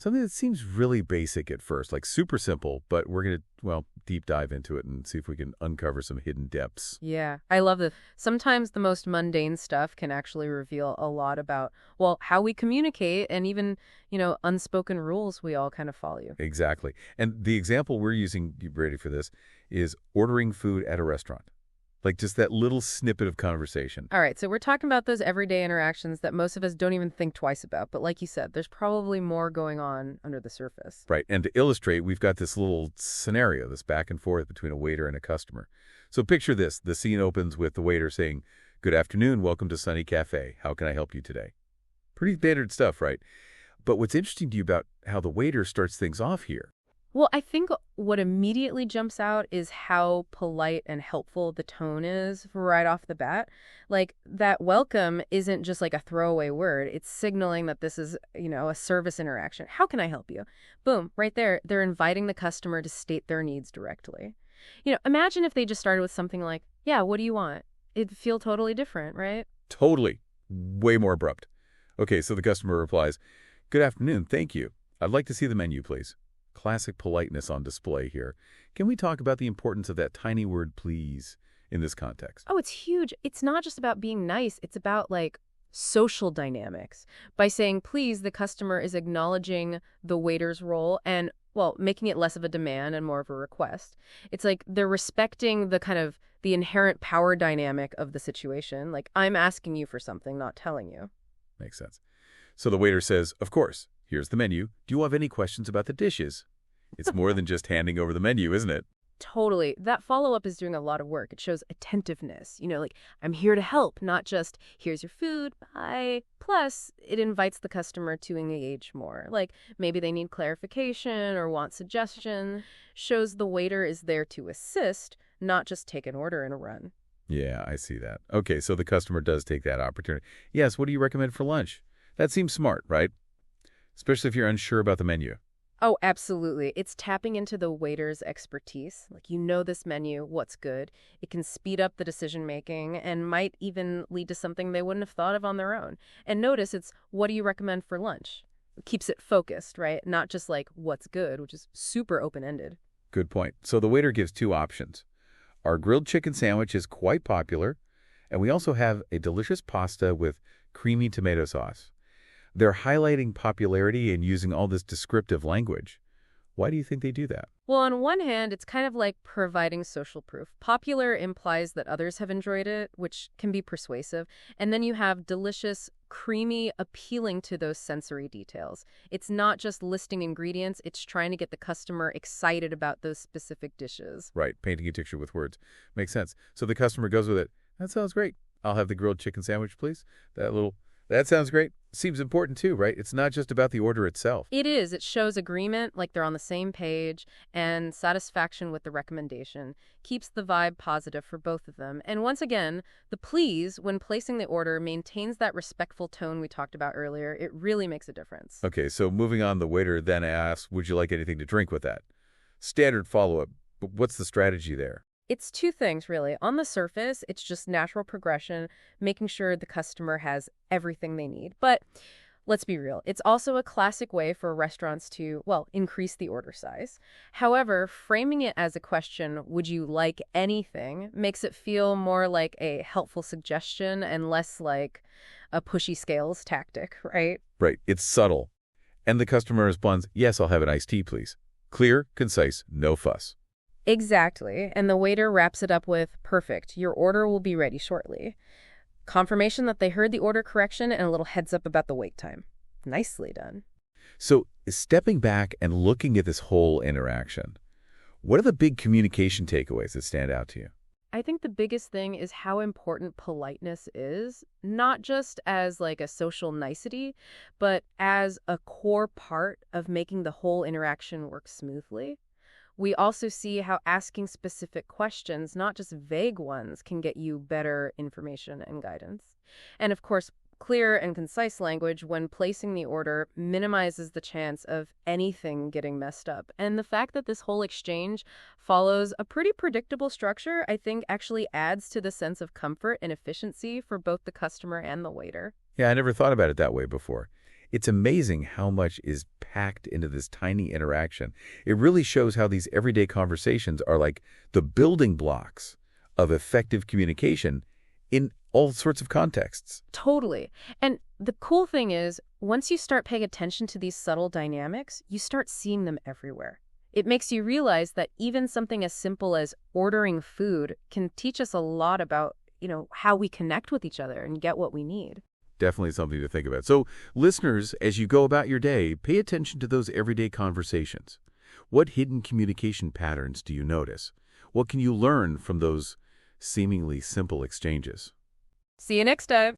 Something that seems really basic at first, like super simple, but we're going to, well, deep dive into it and see if we can uncover some hidden depths. Yeah, I love this. Sometimes the most mundane stuff can actually reveal a lot about, well, how we communicate and even, unspoken rules we all kind of follow. Exactly. And the example we're using, you ready for this, is ordering food at a restaurant. Like just that little snippet of conversation. All right, so we're talking about those everyday interactions that most of us don't even think twice about. But like you said, there's probably more going on under the surface. Right. And to illustrate, we've got this little scenario, this back and forth between a waiter and a customer. So picture this. The scene opens with the waiter saying, "Good afternoon, welcome to Sunny Cafe. How can I help you today?" Pretty standard stuff, right? But what's interesting to you about how the waiter starts things off here? Well, I think what immediately jumps out is how polite and helpful the tone is right off the bat. Like, that welcome isn't just like a throwaway word. It's signaling that this is, a service interaction. How can I help you? Boom, right there. They're inviting the customer to state their needs directly. Imagine if they just started with something like, yeah, what do you want? It'd feel totally different, right? Totally. Way more abrupt. Okay, so the customer replies, "Good afternoon, thank you. I'd like to see the menu, please." Classic politeness on display here. Can we talk about the importance of that tiny word, please, in this context? Oh, it's huge. It's not just about being nice. It's about social dynamics. By saying please, the customer is acknowledging the waiter's role and, well, making it less of a demand and more of a request. It's like they're respecting the inherent power dynamic of the situation. Like, I'm asking you for something, not telling you. Makes sense. So the waiter says, "Of course, here's the menu. Do you have any questions about the dishes?" It's more than just handing over the menu, isn't it? Totally. That follow-up is doing a lot of work. It shows attentiveness. I'm here to help, not just, here's your food, bye. Plus, it invites the customer to engage more. Like, maybe they need clarification or want suggestion. Shows the waiter is there to assist, not just take an order and run. Yeah, I see that. Okay, so the customer does take that opportunity. Yes, what do you recommend for lunch? That seems smart, right? Especially if you're unsure about the menu. Oh, absolutely. It's tapping into the waiter's expertise. Like, this menu, what's good. It can speed up the decision making and might even lead to something they wouldn't have thought of on their own. And notice it's, what do you recommend for lunch? It keeps it focused, right? Not just like, what's good, which is super open-ended. Good point. So the waiter gives two options. Our grilled chicken sandwich is quite popular, and we also have a delicious pasta with creamy tomato sauce. They're highlighting popularity and using all this descriptive language. Why do you think they do that? Well, on one hand, it's kind of like providing social proof. Popular implies that others have enjoyed it, which can be persuasive. And then you have delicious, creamy, appealing to those sensory details. It's not just listing ingredients, it's trying to get the customer excited about those specific dishes. Right, painting a picture with words. Makes sense. So the customer goes with it. "That sounds great. I'll have the grilled chicken sandwich, please." That sounds great. Seems important too, right? It's not just about the order itself. It is. It shows agreement, like they're on the same page, and satisfaction with the recommendation. Keeps the vibe positive for both of them. And once again, the please, when placing the order, maintains that respectful tone we talked about earlier. It really makes a difference. Okay, so moving on, the waiter then asks, "Would you like anything to drink with that?" Standard follow-up, but what's the strategy there? It's two things, really. On the surface, it's just natural progression, making sure the customer has everything they need. But let's be real, it's also a classic way for restaurants to, well, increase the order size. However, framing it as a question, would you like anything, makes it feel more like a helpful suggestion and less like a pushy scales tactic, right? Right, it's subtle. And the customer responds, "Yes, I'll have an iced tea, please." Clear, concise, no fuss. Exactly. And the waiter wraps it up with, perfect, your order will be ready shortly. Confirmation that they heard the order correction and a little heads up about the wait time. Nicely done. So stepping back and looking at this whole interaction, what are the big communication takeaways that stand out to you? I think the biggest thing is how important politeness is, not just as like a social nicety, but as a core part of making the whole interaction work smoothly. We also see how asking specific questions, not just vague ones, can get you better information and guidance. And of course, clear and concise language when placing the order minimizes the chance of anything getting messed up. And the fact that this whole exchange follows a pretty predictable structure, I think actually adds to the sense of comfort and efficiency for both the customer and the waiter. Yeah, I never thought about it that way before. It's amazing how much is packed into this tiny interaction. It really shows how these everyday conversations are like the building blocks of effective communication in all sorts of contexts. Totally. And the cool thing is, once you start paying attention to these subtle dynamics, you start seeing them everywhere. It makes you realize that even something as simple as ordering food can teach us a lot about, how we connect with each other and get what we need. Definitely something to think about. So, listeners, as you go about your day, pay attention to those everyday conversations. What hidden communication patterns do you notice? What can you learn from those seemingly simple exchanges? See you next time.